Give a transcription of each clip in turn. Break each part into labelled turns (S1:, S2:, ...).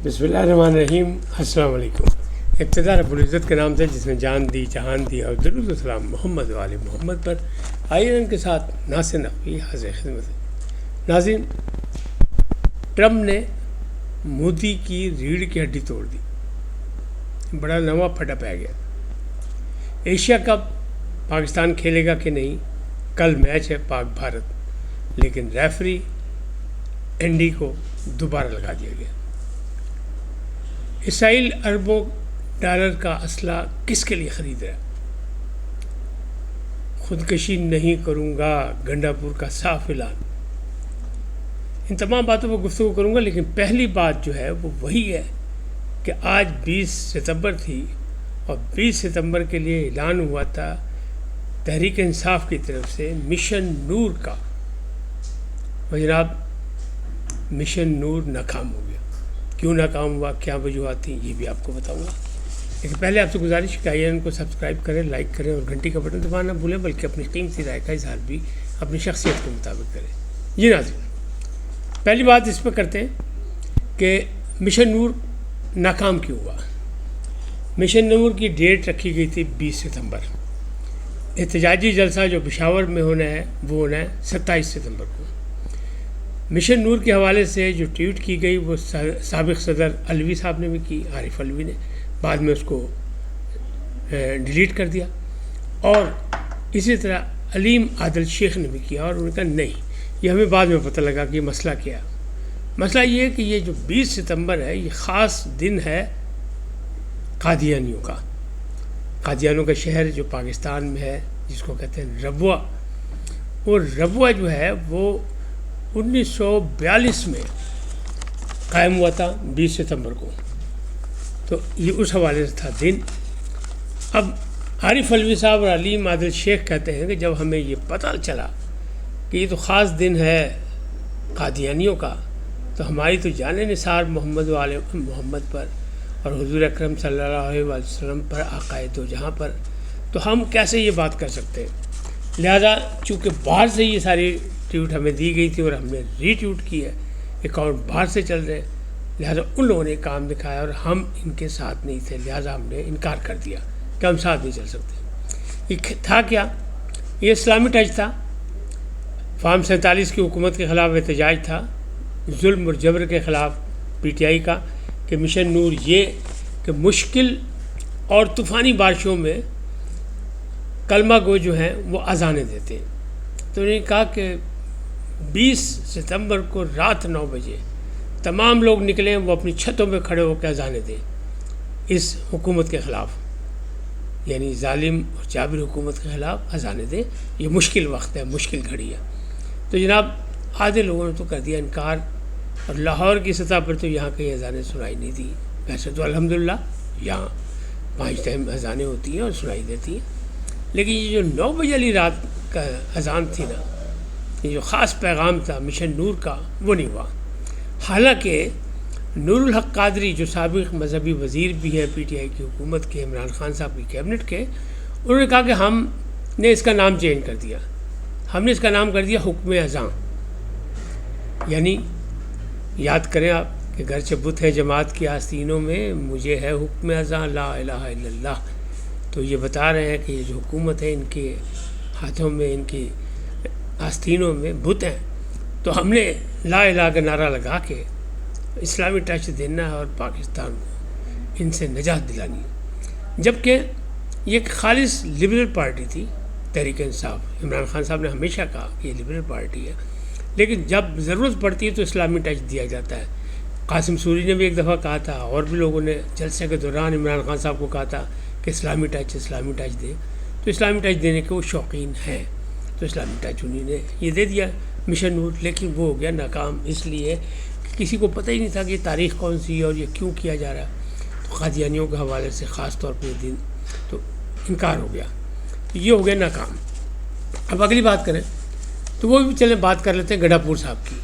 S1: بسم اللہ الرحمن الرحیم. السلام علیکم. ابتدا رب العزت کے نام سے جس نے جان دی جہان دی، اور درود و سلام محمد وآل محمد پر. آئیے ان کے ساتھ ناصر نقوی حاضر خدمت ہے. ناظرین، ٹرمپ نے مودی کی ریڑھ کی ہڈی توڑ دی. بڑا نواں پھٹا پہ گیا. ایشیا کپ پاکستان کھیلے گا کہ نہیں؟ کل میچ ہے پاک بھارت، لیکن ریفری انڈی کو دوبارہ لگا دیا گیا. اسرائیل اربوں ڈالر کا اسلحہ کس کے لیے خرید رہا ہے؟ خودکشی نہیں کروں گا، گنڈا پور کا صاف اعلان. ان تمام باتوں پر گفتگو کروں گا، لیکن پہلی بات جو ہے وہ وہی ہے کہ آج 20 ستمبر تھی، اور 20 ستمبر کے لیے اعلان ہوا تھا تحریک انصاف کی طرف سے مشن نور کا، اور جناب مشن نور ناکام ہو گیا. کیوں ناکام ہوا، کیا وجوہات تھیں، یہ بھی آپ کو بتاؤں گا. لیکن پہلے آپ سے گزارش کہ آئیے ان کو سبسکرائب کریں، لائک کریں اور گھنٹی کا بٹن دبانا نہ بھولیں، بلکہ اپنی قیمتی رائے کا اظہار بھی اپنی شخصیت کے مطابق کریں. جی ناظرین، پہلی بات اس پہ کرتے ہیں کہ مشن نور ناکام کیوں ہوا. مشن نور کی ڈیٹ رکھی گئی تھی 20 ستمبر. احتجاجی جلسہ جو پشاور میں ہونا ہے وہ ہونا ہے 27 ستمبر کو. مشن نور کے حوالے سے جو ٹویٹ کی گئی وہ سابق صدر علوی صاحب نے بھی کی، عارف علوی نے. بعد میں اس کو ڈیلیٹ کر دیا. اور اسی طرح علیم عادل شیخ نے بھی کیا، اور انہوں نے کہا نہیں، یہ ہمیں بعد میں پتہ لگا کہ یہ مسئلہ کیا ہے. مسئلہ یہ ہے کہ یہ جو 20 ستمبر ہے یہ خاص دن ہے قادیانیوں کا. قادیانوں کا شہر جو پاکستان میں ہے، جس کو کہتے ہیں ربوہ. وہ ربوہ جو ہے وہ 1942 میں قائم ہوا تھا 20 ستمبر کو. تو یہ اس حوالے سے تھا دن. اب عارف علوی صاحب اور علیم عادل شیخ کہتے ہیں کہ جب ہمیں یہ پتہ چلا کہ یہ تو خاص دن ہے قادیانیوں کا، تو ہماری تو جان نثار محمد وآل محمد پر اور حضور اکرم صلی اللہ علیہ وسلم پر، آقائے دو جہاں پر، تو ہم کیسے یہ بات کر سکتے ہیں. لہذا چونکہ باہر سے یہ ساری ٹویٹ ہمیں دی گئی تھی اور ہم نے ری ٹویٹ کی ہے، اکاؤنٹ باہر سے چل رہے ہیں، لہذا ان لوگوں نے کام دکھایا اور ہم ان کے ساتھ نہیں تھے، لہذا ہم نے انکار کر دیا کہ ہم ساتھ نہیں چل سکتے. یہ تھا کیا؟ یہ اسلامی ٹچ تھا. فارم 47 کی حکومت کے خلاف احتجاج تھا، ظلم اور جبر کے خلاف پی ٹی آئی کا. کہ مشن نور یہ کہ مشکل اور طوفانی بارشوں میں کلمہ گو جو ہیں وہ اذانیں دیتے ہیں. تو انہوں نے کہا کہ 20 ستمبر کو رات 9 بجے تمام لوگ نکلیں، وہ اپنی چھتوں پہ کھڑے ہو کے اذانیں دیں اس حکومت کے خلاف، یعنی ظالم اور جابر حکومت کے خلاف اذانیں دیں. یہ مشکل وقت ہے، مشکل گھڑی ہے. تو جناب آدھے لوگوں نے تو کر دیا انکار، اور لاہور کی سطح پر تو یہاں کہیں اذانیں سنائی نہیں دی. ویسے تو الحمدللہ یہاں 5 ٹائم اذانیں ہوتی ہیں اور سنائی دیتی ہیں، لیکن یہ جو 9 بجے والی رات کا اذان تھی نا، یہ جو خاص پیغام تھا مشن نور کا، وہ نہیں ہوا. حالانکہ نور الحق قادری جو سابق مذہبی وزیر بھی ہیں پی ٹی آئی کی حکومت کے، عمران خان صاحب کی کیبنٹ کے، انہوں نے کہا کہ ہم نے اس کا نام چینج کر دیا. ہم نے اس کا نام کر دیا حکم اذان. یعنی یاد کریں آپ کہ گرچہ بت ہے جماعت کی آستینوں میں، مجھے ہے حکم اذان لا الہ الا اللہ. تو یہ بتا رہے ہیں کہ یہ جو حکومت ہے، ان کے ہاتھوں میں، ان کی آستینوں میں بت ہیں. تو ہم نے لا الہ کا نعرہ لگا کے اسلامی ٹچ دینا ہے اور پاکستان کو ان سے نجات دلانی ہے. جبکہ یہ ایک خالص لبرل پارٹی تھی تحریک انصاف. عمران خان صاحب نے ہمیشہ کہا کہ یہ لبرل پارٹی ہے، لیکن جب ضرورت پڑتی ہے تو اسلامی ٹچ دیا جاتا ہے. قاسم سوری نے بھی ایک دفعہ کہا تھا، اور بھی لوگوں نے جلسے کے دوران عمران خان صاحب کو کہا تھا کہ اسلامی ٹچ دے. تو اسلامی ٹچ دینے کے وہ شوقین ہیں، تو اسلامی ٹچ انہیں نے یہ دے دیا مشن نور. لیکن وہ ہو گیا ناکام، اس لیے کہ کسی کو پتہ ہی نہیں تھا کہ یہ تاریخ کون سی ہے اور یہ کیوں کیا جا رہا ہے. تو قادیانیوں کے حوالے سے خاص طور پہ دن تو انکار ہو گیا، تو یہ ہو گیا ناکام. اب اگلی بات کریں تو وہ بھی چلیں بات کر لیتے ہیں گنڈا پور صاحب کی.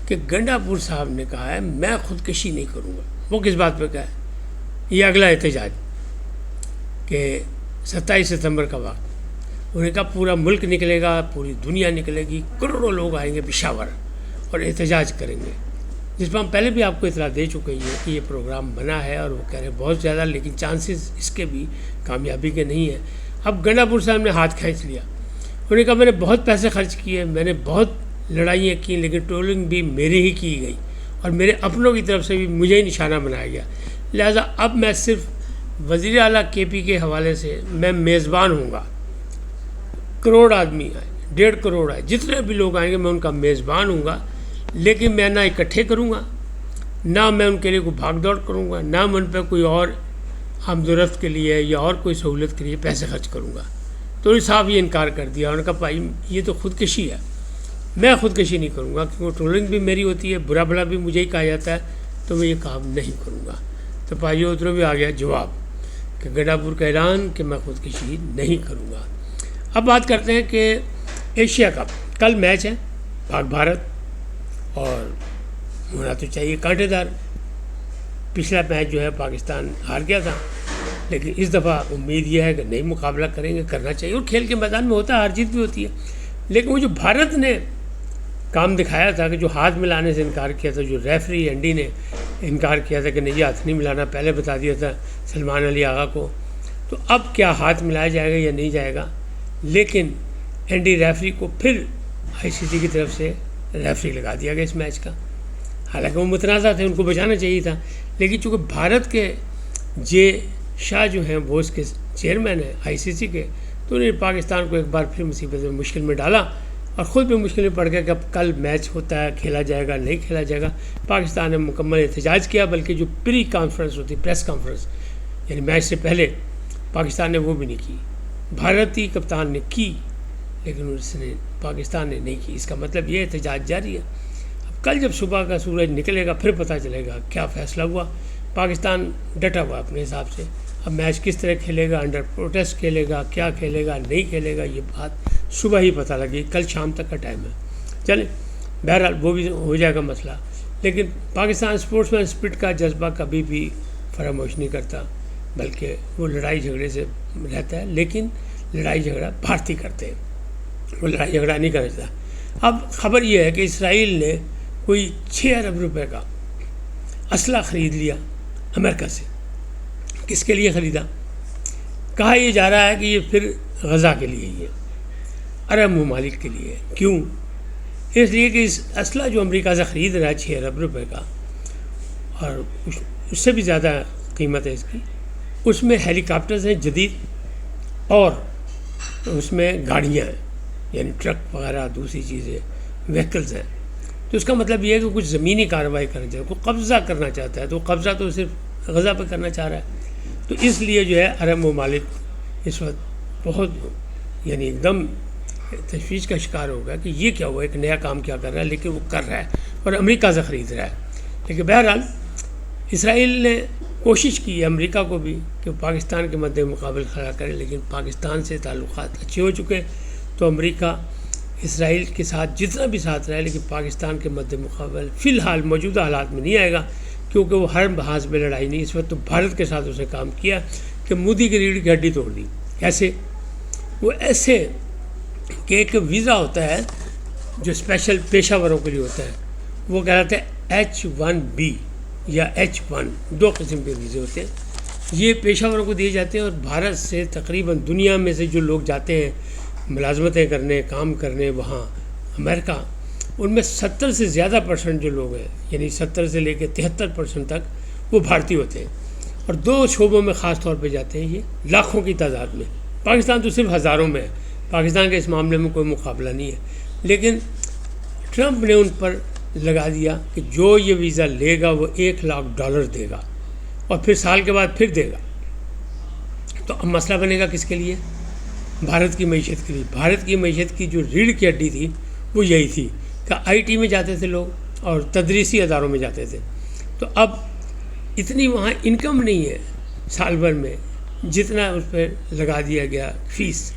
S1: کہ گنڈا پور صاحب نے کہا ہے میں خودکشی نہیں کروں گا. وہ کس بات پہ کہا ہے؟ یہ اگلا احتجاج کہ 27 ستمبر کا وقت، انہوں نے کہا پورا ملک نکلے گا، پوری دنیا نکلے گی، کروڑوں لوگ آئیں گے پشاور اور احتجاج کریں گے. جس پر ہم پہلے بھی آپ کو اطلاع دے چکے ہیں کہ یہ پروگرام بنا ہے، اور وہ کہہ رہے ہیں بہت زیادہ، لیکن چانسز اس کے بھی کامیابی کے نہیں ہیں۔ اب گنڈا پور صاحب نے ہاتھ کھینچ لیا، انہوں نے کہا میں نے بہت پیسے خرچ کیے، میں نے بہت لڑائیاں کی، لیکن ٹرولنگ بھی میری ہی کی گئی اور میرے اپنوں کی طرف سے بھی مجھے ہی نشانہ بنایا گیا، لہٰذا اب میں صرف وزیر اعلیٰ کے پی کے حوالے سے میں میزبان ہوں گا۔ کروڑ آدمی آئے، 1.5 کروڑ آئے، جتنے بھی لوگ آئیں گے میں ان کا میزبان ہوں گا، لیکن میں نہ اکٹھے کروں گا، نہ میں ان کے لیے کوئی بھاگ دوڑ کروں گا، نہ میں ان پہ کوئی اور آمد و رفت کے لیے یا اور کوئی سہولت کے لیے پیسے خرچ کروں گا۔ تو انہوں نے صاحب یہ انکار کر دیا، انہوں نے کہا بھائی یہ تو خودکشی ہے، میں خودکشی نہیں کروں گا، کیونکہ ٹرولنگ بھی میری ہوتی ہے، برا بھلا بھی مجھے ہی کہا جاتا ہے، تو میں یہ کام نہیں کروں گا۔ تو بھائیو ادھروں بھی آ گیا جواب کہ گنڈا پور کا اعلان کہ میں خودکشی نہیں کروں گا۔ اب بات کرتے ہیں کہ ایشیا کپ کل میچ ہے پاک بھارت، اور ہونا تو چاہیے کانٹے دار۔ پچھلا میچ جو ہے پاکستان ہار گیا تھا، لیکن اس دفعہ امید یہ ہے کہ نئی مقابلہ کریں گے، کرنا چاہیے، اور کھیل کے میدان میں ہوتا ہے، ہار جیت بھی ہوتی ہے، لیکن وہ جو بھارت نے کام دکھایا تھا کہ جو ہاتھ ملانے سے انکار کیا تھا، جو ریفری اینڈی نے انکار کیا تھا کہ نہیں ہاتھ نہیں ملانا، پہلے بتا دیا تھا سلمان علی آغا کو، تو اب کیا ہاتھ ملایا جائے گا یا نہیں جائے گا؟ لیکن اینڈی ریفری کو پھر آئی سی سی کی طرف سے ریفری لگا دیا گیا اس میچ کا، حالانکہ وہ متنازع تھے، ان کو بچانا چاہیے تھا، لیکن چونکہ بھارت کے جے شاہ جو ہیں وہ اس کے چیئرمین ہیں آئی سی سی کے، تو انہوں نے پاکستان کو ایک بار پھر مصیبت میں مشکل میں ڈالا، اور خود بھی مشکل میں پڑ گیا کہ اب کل میچ ہوتا ہے، کھیلا جائے گا نہیں کھیلا جائے گا۔ پاکستان نے مکمل احتجاج کیا، بلکہ جو پری کانفرنس ہوتی پریس کانفرنس یعنی میچ سے پہلے، پاکستان نے وہ بھی نہیں کی، بھارتی کپتان نے کی، لیکن اس نے پاکستان نے نہیں کی۔ اس کا مطلب یہ احتجاج جاری ہے۔ اب کل جب صبح کا سورج نکلے گا پھر پتہ چلے گا کیا فیصلہ ہوا۔ پاکستان ڈٹا ہوا اپنے حساب سے، اب میچ کس طرح کھیلے گا، انڈر پروٹیسٹ کھیلے گا، کیا کھیلے گا نہیں کھیلے گا، یہ بات صبح ہی پتہ لگی، کل شام تک کا ٹائم ہے۔ چلیں بہرحال وہ بھی ہو جائے گا مسئلہ، لیکن پاکستان اسپورٹس مین اسپرٹ کا جذبہ کبھی بھی فراموش نہیں کرتا، بلکہ وہ لڑائی جھگڑے سے رہتا ہے، لیکن لڑائی جھگڑا بھارتی کرتے ہیں، وہ لڑائی جھگڑا نہیں کرنا چاہتا۔ اب خبر یہ ہے کہ اسرائیل نے کوئی 6 ارب روپے کا اسلحہ خرید لیا امریکہ سے۔ کس کے لیے خریدا؟ کہا یہ جا رہا ہے کہ یہ پھر غزہ کے لیے ہی ہے، عرب ممالک کے لیے۔ کیوں؟ اس لیے کہ اس اسلحہ جو امریکہ سے خرید رہا ہے 6 ارب روپے کا، اور اس سے بھی زیادہ قیمت ہے اس کی، اس میں ہیلی کاپٹرز ہیں جدید، اور اس میں گاڑیاں ہیں، یعنی ٹرک وغیرہ دوسری چیزیں وہیکلز ہیں۔ تو اس کا مطلب یہ ہے کہ کچھ زمینی کارروائی کرنا چاہتا ہے، کوئی قبضہ کرنا چاہتا ہے، تو قبضہ تو صرف غزہ پہ کرنا چاہ رہا ہے۔ تو اس لیے جو ہے عرب ممالک اس وقت بہت یعنی ایک دم تشویش کا شکار ہوگا کہ یہ کیا ہوا، ایک نیا کام کیا کر رہا ہے، لیکن وہ کر رہا ہے اور امریکہ سے خرید رہا ہے۔ لیکن بہرحال اسرائیل نے کوشش کی ہے امریکہ کو بھی کہ پاکستان کے مد مقابل کھڑا کرے، لیکن پاکستان سے تعلقات اچھے ہو چکے، تو امریکہ اسرائیل کے ساتھ جتنا بھی ساتھ رہے، لیکن پاکستان کے مد مقابل فی الحال موجودہ حالات میں نہیں آئے گا، کیونکہ وہ ہر محاذ میں لڑائی نہیں۔ اس وقت تو بھارت کے ساتھ اس نے کام کیا کہ مودی کی ریڑھ کی ہڈی توڑ دی۔ کیسے؟ وہ ایسے کہ ایک ویزا ہوتا ہے جو اسپیشل پیشہ وروں کے لیے ہوتا ہے، وہ کہلاتا ہے H1B یا H1، 2 قسم کے ویزے ہوتے ہیں، یہ پیشہ وروں کو دیے جاتے ہیں، اور بھارت سے تقریباً دنیا میں سے جو لوگ جاتے ہیں ملازمتیں کرنے، کام کرنے وہاں امریکہ، ان میں 70 سے زیادہ % جو لوگ ہیں، یعنی 70 سے لے کے 73% تک وہ بھارتی ہوتے ہیں، اور 2 شعبوں میں خاص طور پہ جاتے ہیں، یہ لاکھوں کی تعداد میں۔ پاکستان تو صرف ہزاروں میں ہے، پاکستان کے اس معاملے میں کوئی مقابلہ نہیں ہے، لیکن ٹرمپ نے ان پر لگا دیا کہ جو یہ ویزا لے گا وہ $1,00,000 دے گا، اور پھر سال کے بعد پھر دے گا۔ تو اب مسئلہ بنے گا کس کے لیے؟ بھارت کی معیشت کے لیے۔ بھارت کی معیشت کی جو ریڑھ کی ہڈی تھی وہ یہی تھی کہ IT میں جاتے تھے لوگ اور تدریسی اداروں میں جاتے تھے، تو اب اتنی وہاں انکم نہیں ہے سال بھر میں جتنا اس پہ لگا دیا گیا فیس،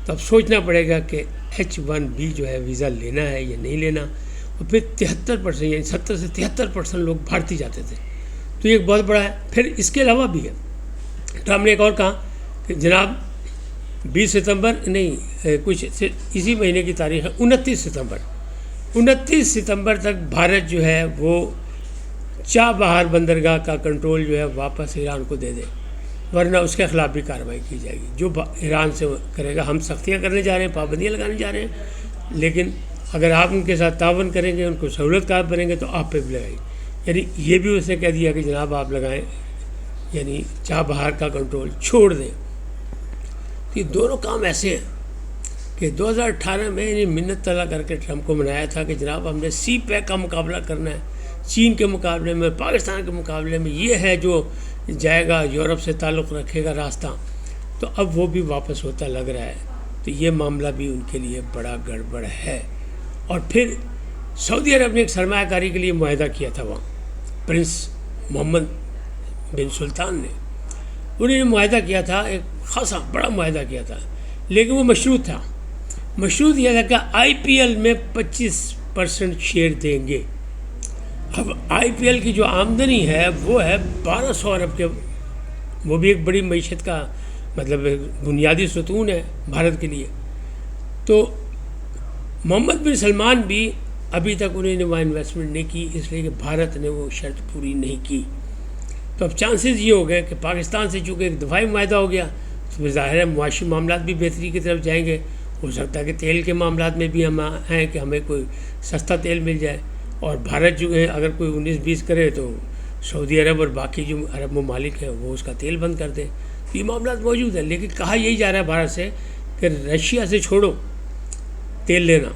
S1: تو اب سوچنا پڑے گا کہ H1B جو ہے ویزا لینا ہے یا نہیں لینا، اور پھر 73% یعنی 70 سے 73% لوگ بھارتی جاتے تھے، تو یہ ایک بہت بڑا ہے۔ پھر اس کے علاوہ بھی ہے، ٹرمپ نے ایک اور کہا کہ جناب 20 ستمبر نہیں، کچھ اسی مہینے کی تاریخ ہے 29 ستمبر، 29 ستمبر تک بھارت جو ہے وہ چابہار بندرگاہ کا کنٹرول جو ہے واپس ایران کو دے دے، ورنہ اس کے خلاف بھی کارروائی کی جائے گی جو ایران سے کرے گا۔ ہم سختیاں کرنے جا رہے ہیں، پابندیاں لگانے جا رہے ہیں، لیکن اگر آپ ان کے ساتھ تعاون کریں گے، ان کو سہولت کار کریں گے تو آپ پہ بھی لگائیں گے۔ یعنی یہ بھی اس نے کہہ دیا کہ جناب آپ لگائیں، یعنی چابہار کا کنٹرول چھوڑ دیں۔ یہ دونوں کام ایسے ہیں کہ 2018 میں انہیں منت طلع کر کے ٹرمپ کو منایا تھا کہ جناب ہم نے سی پیک کا مقابلہ کرنا ہے، چین کے مقابلے میں، پاکستان کے مقابلے میں یہ ہے جو جائے گا، یورپ سے تعلق رکھے گا راستہ، تو اب وہ بھی واپس ہوتا لگ رہا ہے۔ تو یہ معاملہ بھی ان کے لیے بڑا گڑبڑ ہے۔ اور پھر سعودی عرب نے ایک سرمایہ کاری کے لیے معاہدہ کیا تھا، وہاں پرنس محمد بن سلطان نے، انہوں نے معاہدہ کیا تھا، ایک خاصا بڑا معاہدہ کیا تھا، لیکن وہ مشروط تھا۔ مشروط یہ تھا کہ آئی پی ایل میں 25% شیئر دیں گے۔ اب آئی پی ایل کی جو آمدنی ہے وہ ہے 1200 ارب کے، وہ بھی ایک بڑی معیشت کا مطلب بنیادی ستون ہے بھارت کے لیے۔ تو محمد بن سلمان بھی ابھی تک انہوں نے وہاں انویسٹمنٹ نہیں کی، اس لیے کہ بھارت نے وہ شرط پوری نہیں کی۔ تو اب چانسز یہ ہو گئے کہ پاکستان سے چونکہ ایک دفاعی معاہدہ ہو گیا تو ظاہر ہے معاشی معاملات بھی بہتری کی طرف جائیں گے۔ ہو سکتا ہے کہ تیل کے معاملات میں بھی ہم ہیں کہ ہمیں کوئی سستا تیل مل جائے، اور بھارت جو ہے اگر کوئی 19-20 کرے تو سعودی عرب اور باقی جو عرب ممالک ہیں وہ اس کا تیل بند کر دیں۔ یہ معاملات موجود ہیں، لیکن کہا یہی جا رہا ہے بھارت سے کہ رشیا سے چھوڑو تیل لینا،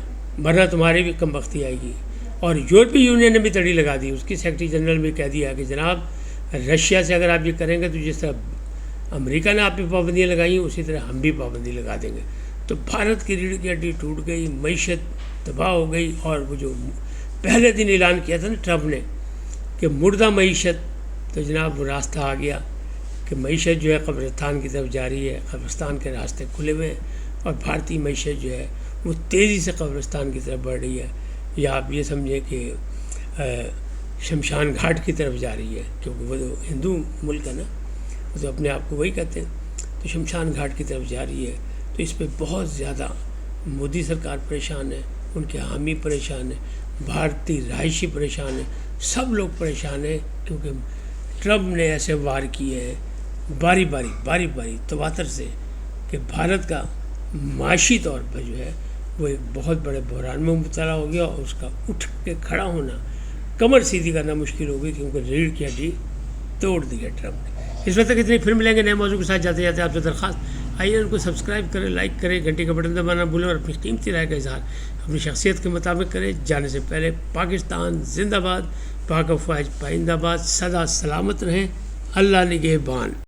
S1: ورنہ تمہاری بھی کم بختی آئے گی۔ اور یورپی یونین نے بھی تڑی لگا دی، اس کی سیکرٹری جنرل بھی کہہ دیا کہ جناب رشیا سے اگر آپ یہ کریں گے تو جس طرح امریکہ نے آپ پہ پابندیاں لگائی ہیں اسی طرح ہم بھی پابندی لگا دیں گے۔ تو بھارت کی ریڑھ کی ہڈی ٹوٹ گئی، معیشت تباہ ہو گئی، اور وہ جو پہلے دن اعلان کیا تھا نا ٹرمپ نے کہ مردہ معیشت، تو جناب وہ راستہ آ گیا کہ معیشت جو ہے قبرستان کی طرف جا رہی ہے، قبرستان کے راستے کھلے ہوئے ہیں، اور بھارتی معیشت جو ہے وہ تیزی سے قبرستان کی طرف بڑھ رہی ہے، یا آپ یہ سمجھیں کہ شمشان گھاٹ کی طرف جا رہی ہے، کیونکہ وہ تو ہندو ملک ہے نا، وہ تو اپنے آپ کو وہی کہتے ہیں، تو شمشان گھاٹ کی طرف جا رہی ہے۔ تو اس پہ بہت زیادہ مودی سرکار پریشان ہے، ان کے حامی پریشان ہیں، بھارتی رہائشی پریشان ہیں، سب لوگ پریشان ہیں، کیونکہ ٹرمپ نے ایسے وار کیے ہیں باری باری تواتر سے کہ بھارت کا معاشی طور پر جو ہے وہ ایک بہت بڑے بحران میں مبتلا ہو گیا، اور اس کا اٹھ کے کھڑا ہونا، کمر سیدھی کرنا مشکل ہو گئی، کیونکہ ریڑھ کی ہڈی توڑ دی ہے ٹرمپ نے۔ اس وقت تک اتنی، پھر ملیں گے نئے موضوع کے ساتھ۔ جاتے جاتے آپ سے درخواست، آئیے ان کو سبسکرائب کریں، لائک کریں، گھنٹی کا بٹن دبانا بھولیں، اور اپنی قیمتی رائے کا اظہار اپنی شخصیت کے مطابق کریں۔ جانے سے پہلے پاکستان زندہ باد، پاک افواج پائندہ باد، سدا سلامت رہیں، اللہ نگہبان۔